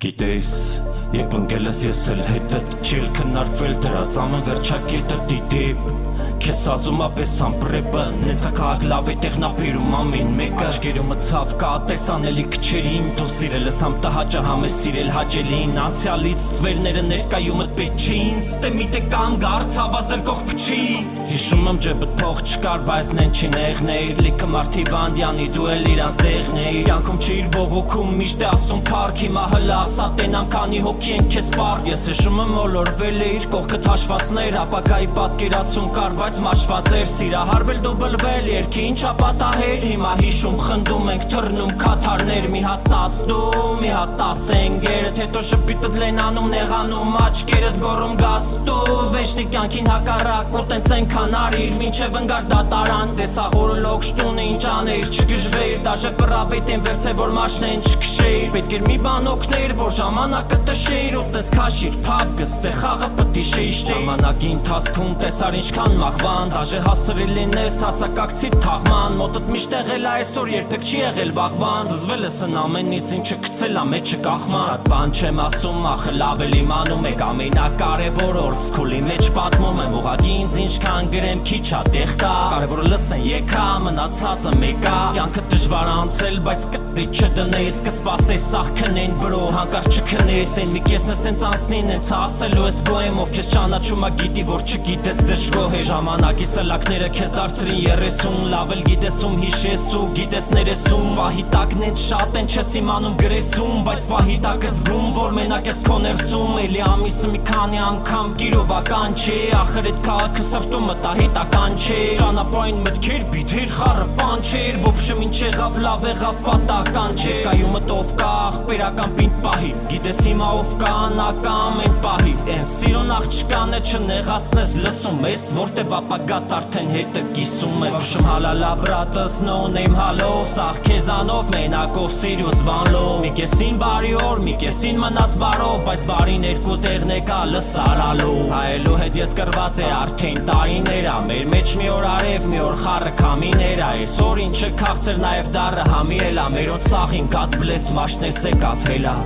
Գիտես, երբ ընկել ես ես էլ հետդ Չիլ քննարկվել դրած ամեն վերջակետը դիդիպ Քեզ ասում ապես ամպրեպը Նեսա կաղաք լավ է տեղնապիրում ամեն մեկը Աչկերումը ցավ կա տեսանելի քչերին Դու սիրել ես համ տահաճը համ ես սիրել հաճելին Անցյալից ստվերները ներկայումըտ պետ չէին Ստե միտե կանգ արցավազեր կող փչի Հիշում եմ ջեբըտ փող չկար բայց նեն չի նեղներ Լիքը մարդի վանդյանի դու էլ իրանց դեղներ Կյանքում չի իր բողոքում միշտ է ասում փարք Հիմա հլա ասատենամ քանի հոգի են քեզ պար Ես հիշում եմ ոլորվել է իր կողքդ հաշվածներ Ապակայի պատկերացում կար բայց մաշված էր Սիրահարվել դու բլվել երկի ինչա պատահեր Հիմա հիշում խնդում ենք թռնում քաթարներ Մի հատ 10 դու, մի հատ 10 ընկերդ Հետո շպիտըդ լենանում նեղանում աչկերդ գոռում գաս դու Վեշտի կյանքին հակառակ ու տենց ենքան արիր Մինչև ընկար դատարան տեսաղորը լոքշտունը ինչ աներ Չգժվեր դաժե պրավետ են վերցե որ մաշնեն չքշեր Պետք էր մի բան օգներ որ ժամանակը տշեր ու տես քաշիր փապկս տե խաղը պտի շեիշտեր Ժամանակի ընթացքում տեսար ինչքան մաղվան Դաժե հասրել լինես հասակակցի թաղման Մոտըտ միշտ եղել այսօր երբեք չի եղել վաղվան Զզվել ես են ամենից ինչը կցել ամեջը կախման Շատ բան չեմ ասում ախը լավ էլ իմանում եք ամենակարևոր օր Սկուլի մեջ պատմում եմ ուղղակի ինձ ինչքան գրեմ քիչ ա տեղ կա Կարևորը լսեն եկա մնացածը մեկա Կյանքը դժվար անցել բայց կտրի չդնես Կսպասես սաղ քնեն բրո հանկարծ չքնես Են մի կեսն է սենց անցնին ենց ասելու ես գոեմ Ով քեզ ճանաչում ա գիտի որ չգիտես դժգոհ է Ժամանակի սլակները քեզ դարձրին 30 Լավ էլ գիտես ում հիշես ու գիտես ներեսում Պահի տակն են շատ են չես իմանում գրեսում Բայց պահի տակը զգում որ մենակ ես քո ներսում Էլի ամիսը մի քանի անգամ գիրովական չէ Ախր էդ քաղաքը սրտում մտահետական չէ Ճանապարհին մտքեր բիթեր խառը պանչեր Ոբշեմ ինչ եղավ լավ եղավ պատական չէ Կայումըտ ով կա ախպերական պինդ պահի Գիտես հիմա ով կա անակամ են պահի Են սիրուն աղջկանը չնեղացնես լսում ես Որտև ապագատ արդեն հետը կիսում է Վշմ հալալա բրատս no name հալով Սաղ քեզանով մենակով սիրյուս վանլով Մի կեսին բարի օր, մի կեսին մնաց բարով Բայց բարին երկու տեղն է կա լսարալով Հայելու հետ ես կրված է արդեն տարիներա Մեր մեջ մի օր արև, մի օր խառը քամիներա Այսօր ինչը քաղցր նաև դարը համի էլա Մերոտ սաղին God bless մաշնես եկավ հելա